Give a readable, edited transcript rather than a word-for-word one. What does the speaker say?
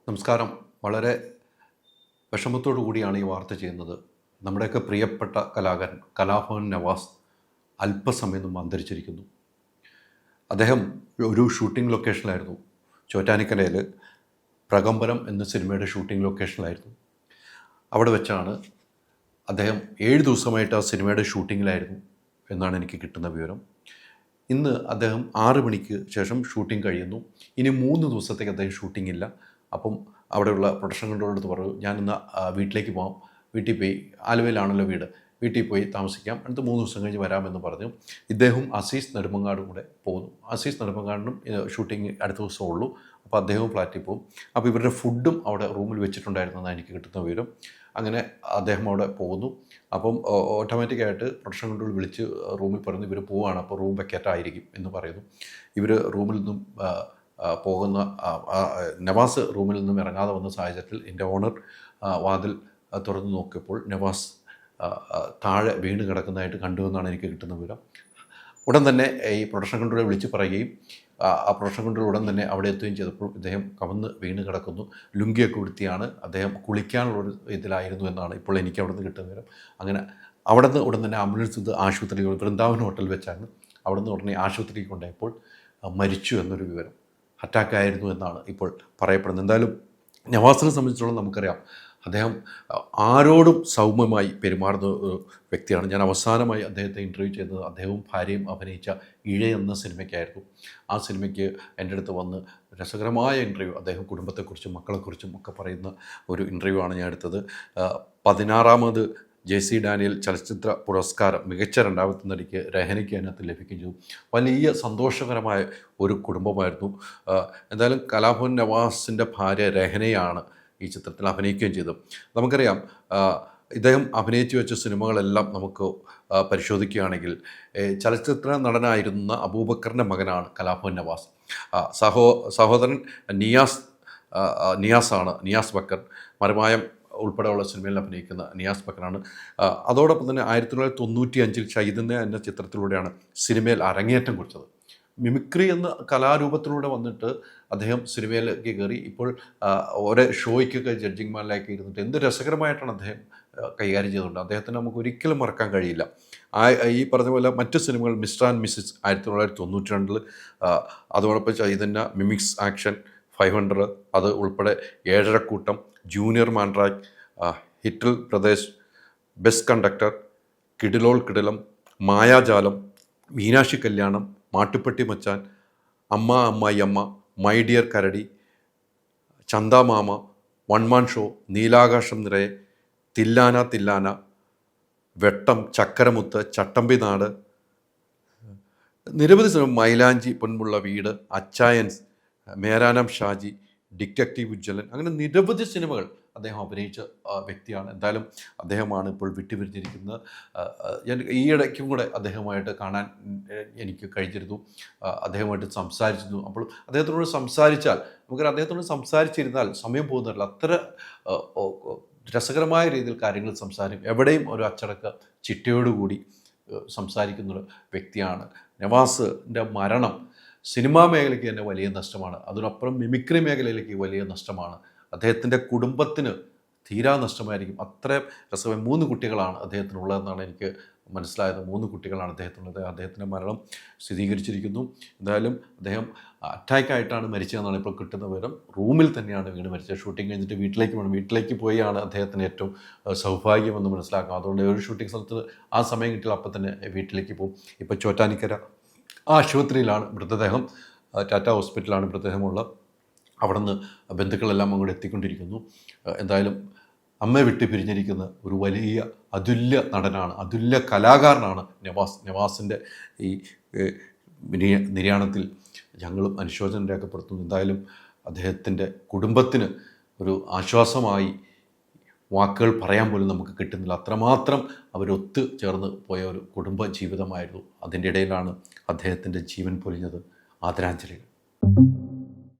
നമസ്കാരം. വളരെ വിഷമത്തോടു കൂടിയാണ് ഈ വാർത്ത ചെയ്യുന്നത്. നമ്മുടെയൊക്കെ പ്രിയപ്പെട്ട കലാകാരൻ കലാഭവൻ നവാസ് അല്പസമയം മുമ്പ് അന്തരിച്ചിരിക്കുന്നു. അദ്ദേഹം ഒരു ഷൂട്ടിംഗ് ലൊക്കേഷനിലായിരുന്നു. ചോറ്റാനിക്കരയിൽ പ്രകമ്പനം എന്ന സിനിമയുടെ ഷൂട്ടിംഗ് ലൊക്കേഷനിലായിരുന്നു. അവിടെ വെച്ചാണ് അദ്ദേഹം 7 ദിവസമായിട്ട് ആ സിനിമയുടെ ഷൂട്ടിങ്ങിലായിരുന്നു എന്നാണ് എനിക്ക് കിട്ടുന്ന വിവരം. ഇന്ന് അദ്ദേഹം 6 മണിക്ക് ശേഷം ഷൂട്ടിംഗ് കഴിയുന്നു. ഇനി 3 ദിവസത്തേക്ക് അദ്ദേഹം ഷൂട്ടിംഗ് ഇല്ല. അപ്പം അവിടെയുള്ള പ്രൊഡക്ഷൻ കൺട്രോളടുത്ത് പറഞ്ഞു, ഞാനിന്ന് വീട്ടിലേക്ക് പോകാം, വീട്ടിൽ പോയി, ആലുവയിലാണല്ലോ വീട്, വീട്ടിൽ പോയി താമസിക്കാം, അടുത്ത് 3 ദിവസം കഴിഞ്ഞ് വരാമെന്ന് പറഞ്ഞു. ഇദ്ദേഹവും അസീസ് നെടുമങ്ങാടും കൂടെ പോകുന്നു. അസീസ് നെടുമങ്ങാടിനും ഷൂട്ടിംഗ് അടുത്ത ദിവസം ഉള്ളൂ. അപ്പോൾ അദ്ദേഹവും ഫ്ലാറ്റിൽ പോകും. അപ്പോൾ ഇവരുടെ ഫുഡും അവിടെ റൂമിൽ വെച്ചിട്ടുണ്ടായിരുന്നെന്നാണ് എനിക്ക് കിട്ടുന്ന വിവരം. അങ്ങനെ അദ്ദേഹം അവിടെ പോകുന്നു. അപ്പം ഓട്ടോമാറ്റിക്കായിട്ട് പ്രൊഡക്ഷൻ കൺട്രോൾ വിളിച്ച് റൂമിൽ പറയുന്നു, ഇവർ പോവുകയാണ്, അപ്പോൾ റൂം വെക്കേറ്റായിരിക്കും എന്ന് പറയുന്നു. ഇവർ റൂമിൽ നിന്നും പോകുന്ന നവാസ് റൂമിൽ നിന്നും ഇറങ്ങാതെ വന്ന സാഹചര്യത്തിൽ എൻ്റെ ഓണർ വാതിൽ തുറന്ന് നോക്കിയപ്പോൾ നവാസ് താഴെ വീണ് കിടക്കുന്നതായിട്ട് കണ്ടുവെന്നാണ് എനിക്ക് കിട്ടുന്ന വിവരം. ഉടൻ തന്നെ ഈ പ്രൊഡക്ഷൻ കൺട്രോളെ വിളിച്ച് പറയുകയും ആ പ്രൊഡക്ഷൻ കൺട്രോൾ ഉടൻ തന്നെ അവിടെ എത്തുകയും ചെയ്തപ്പോൾ ഇദ്ദേഹം കവന്ന് വീണ് കിടക്കുന്നു. ലുങ്കിയൊക്കെ ഉടുത്തിയാണ് അദ്ദേഹം കുളിക്കാനുള്ളൊരു ഇതിലായിരുന്നു എന്നാണ് ഇപ്പോൾ എനിക്ക് അവിടെ നിന്ന് കിട്ടുന്ന വിവരം. അങ്ങനെ അവിടെ നിന്ന് ഉടൻ തന്നെ ആംബുലൻസ് ഇത് ആശുപത്രി വൃന്ദാവൻ ഹോട്ടൽ വെച്ചാണ്. അവിടെ നിന്ന് ഉടനെ ആശുപത്രിക്ക് കൊണ്ടുപോയപ്പോൾ മരിച്ചു എന്നൊരു വിവരം. അറ്റാക്കായിരുന്നു എന്നാണ് ഇപ്പോൾ പറയപ്പെടുന്നത്. എന്തായാലും നവാസിനെ സംബന്ധിച്ചിടത്തോളം നമുക്കറിയാം, അദ്ദേഹം ആരോടും സൗമ്യമായി പെരുമാറുന്ന ഒരു വ്യക്തിയാണ്. ഞാൻ അവസാനമായി അദ്ദേഹത്തെ ഇൻ്റർവ്യൂ ചെയ്തത് അദ്ദേഹവും ഭാര്യയും അഭിനയിച്ച ഇഴ എന്ന സിനിമയ്ക്കായിരുന്നു. ആ സിനിമയ്ക്ക് എൻ്റെ അടുത്ത് വന്ന് രസകരമായ ഇൻ്റർവ്യൂ, അദ്ദേഹം കുടുംബത്തെക്കുറിച്ചും മക്കളെക്കുറിച്ചും ഒക്കെ പറയുന്ന ഒരു ഇൻ്റർവ്യൂ ആണ് ഞാൻ എടുത്തത്. 16ാമത് JC ഡാനിയൽ ചലച്ചിത്ര പുരസ്കാരം മികച്ച 2ാമത്തെ നടിക്ക് രഹനയ്ക്ക് അതിനകത്ത് ലഭിക്കുകയും ചെയ്തു. വലിയ സന്തോഷകരമായ ഒരു കുടുംബമായിരുന്നു. എന്തായാലും കലാഭവൻ നവാസിൻ്റെ ഭാര്യ രഹനയാണ് ഈ ചിത്രത്തിൽ അഭിനയിക്കുകയും ചെയ്തത്. നമുക്കറിയാം, ഇദ്ദേഹം അഭിനയിച്ചു വെച്ച സിനിമകളെല്ലാം നമുക്ക് പരിശോധിക്കുകയാണെങ്കിൽ ചലച്ചിത്ര നടനായിരുന്ന അബൂബക്കറിൻ്റെ മകനാണ് കലാഭവൻ നവാസ്. സഹോദരൻ നിയാസ് ബക്കർ, മറുമായം ഉൾപ്പെടെയുള്ള സിനിമയിൽ അഭിനയിക്കുന്ന നിയാസ് ബക്കറാണ്. അതോടൊപ്പം തന്നെ 1995 ചൈതന്യ എന്ന ചിത്രത്തിലൂടെയാണ് സിനിമയിൽ അരങ്ങേറ്റം കുറിച്ചത്. മിമിക്രി എന്ന കലാരൂപത്തിലൂടെ വന്നിട്ട് അദ്ദേഹം സിനിമയിലേക്ക് കയറി. ഇപ്പോൾ ഓരോ ഷോയ്ക്കൊക്കെ ജഡ്ജിങ് മാനിലേക്ക് ഇരുന്നിട്ട് എന്ത് രസകരമായിട്ടാണ് അദ്ദേഹം കൈകാര്യം ചെയ്തുകൊണ്ട് അദ്ദേഹത്തിന് നമുക്ക് ഒരിക്കലും മറക്കാൻ കഴിയില്ല. ഈ പറഞ്ഞ പോലെ മറ്റ് സിനിമകൾ മിസ്റ്റർ ആൻഡ് മിസ്സിസ് 1992, അതോടൊപ്പം ചൈതന്യ മിമിക്സ് ആക്ഷൻ 500, അത് ഉൾപ്പെടെ ഏഴരക്കൂട്ടം, ജൂനിയർ മാൻഡ്രാക്ക്, ഹിറ്റിൽ പ്രദേശ്, ബെസ്റ്റ് കണ്ടക്ടർ, കിടിലോൾ കിടിലം, മായാജാലം, മീനാക്ഷി കല്യാണം, മാട്ടുപ്പെട്ടി മച്ചാൻ, അമ്മ അമ്മായി അമ്മ, മൈ ഡിയർ കരടി, ചന്ദാമാമ, വൺമാൻ ഷോ, നീലാകാശം നിറയെ, തില്ലാന, വെട്ടം, ചക്കരമുത്ത്, ചട്ടമ്പിനാട്, നിരവധി സിനിമ, മൈലാഞ്ചി, പൊൻമുള്ള വീട്, അച്ചായൻസ്, മേരാനാം ഷാജി, ഡിറ്റക്റ്റീവ് ഉജ്ജ്വലൻ, അങ്ങനെ നിരവധി സിനിമകൾ അദ്ദേഹം അഭിനയിച്ച വ്യക്തിയാണ്. എന്തായാലും അദ്ദേഹമാണ് ഇപ്പോൾ വിട്ടുപിരിഞ്ഞിരിക്കുന്നത്. ഞാൻ ഈയിടയ്ക്കും കൂടെ അദ്ദേഹമായിട്ട് കാണാൻ എനിക്ക് കഴിഞ്ഞിരുന്നു, അദ്ദേഹമായിട്ട് സംസാരിച്ചിരുന്നു. അപ്പോൾ അദ്ദേഹത്തിനോട് സംസാരിച്ചാൽ അദ്ദേഹത്തിനോട് സംസാരിച്ചിരുന്നാൽ സമയം പോകുന്നില്ല. അത്ര രസകരമായ രീതിയിൽ കാര്യങ്ങൾ സംസാരിക്കും. എവിടെയും ഒരു അച്ചടക്ക ചിട്ടയോടുകൂടി സംസാരിക്കുന്നൊരു വ്യക്തിയാണ്. നവാസിൻ്റെ മരണം സിനിമാ മേഖലയ്ക്ക് തന്നെ വലിയ നഷ്ടമാണ്. അതിനപ്പുറം മിമിക്രി മേഖലയിലേക്ക് വലിയ നഷ്ടമാണ്. അദ്ദേഹത്തിൻ്റെ കുടുംബത്തിന് തീരാ നഷ്ടമായിരിക്കും. അത്രയും രസമായി 3 കുട്ടികളാണ് അദ്ദേഹത്തിനുള്ളതെന്നാണ് എനിക്ക് മനസ്സിലായത്. 3 കുട്ടികളാണ് അദ്ദേഹത്തിനുള്ളത്. അദ്ദേഹത്തിൻ്റെ മരണം സ്ഥിരീകരിച്ചിരിക്കുന്നു. എന്തായാലും അദ്ദേഹം അറ്റാക്കായിട്ടാണ് മരിച്ചതെന്നാണ് ഇപ്പോൾ കിട്ടുന്ന വിവരം. റൂമിൽ തന്നെയാണ് വീണ് മരിച്ചത്. ഷൂട്ടിംഗ് കഴിഞ്ഞിട്ട് വീട്ടിലേക്ക് പോയാണ് അദ്ദേഹത്തിന് ഏറ്റവും സൗഭാഗ്യമെന്ന് മനസ്സിലാക്കാം. അതുകൊണ്ട് ഒരു ഷൂട്ടിംഗ് സ്ഥലത്ത് ആ സമയം കിട്ടിയാൽ അപ്പം തന്നെ വീട്ടിലേക്ക് പോകും. ഇപ്പോൾ ചോറ്റാനിക്കര ആശുപത്രിയിലാണ് മൃതദേഹം, ടാറ്റ ഹോസ്പിറ്റലാണ് മൃതദേഹമുള്ളത്. അവിടെ നിന്ന് ബന്ധുക്കളെല്ലാം അങ്ങോട്ട് എത്തിക്കൊണ്ടിരിക്കുന്നു. എന്തായാലും അമ്മയെ വിട്ട് പിരിഞ്ഞിരിക്കുന്ന ഒരു വലിയ അതുല്യ നടനാണ്, അതുല്യ കലാകാരനാണ് നവാസിൻ്റെ ഈ നിര്യാണത്തിൽ ഞങ്ങളും അനുശോചനം രേഖപ്പെടുത്തുന്നു. എന്തായാലും അദ്ദേഹത്തിൻ്റെ കുടുംബത്തിന് ഒരു ആശ്വാസമായി വാക്കുകൾ പറയാൻ പോലും നമുക്ക് കിട്ടുന്നില്ല. അത്രമാത്രം അവരൊത്തു ചേർന്ന് പോയ ഒരു കുടുംബ ജീവിതമായിരുന്നു. അതിൻ്റെ ഇടയിലാണ് അദ്ദേഹത്തിൻ്റെ ജീവൻ പൊലിഞ്ഞത്. ആദരാഞ്ജലികൾ.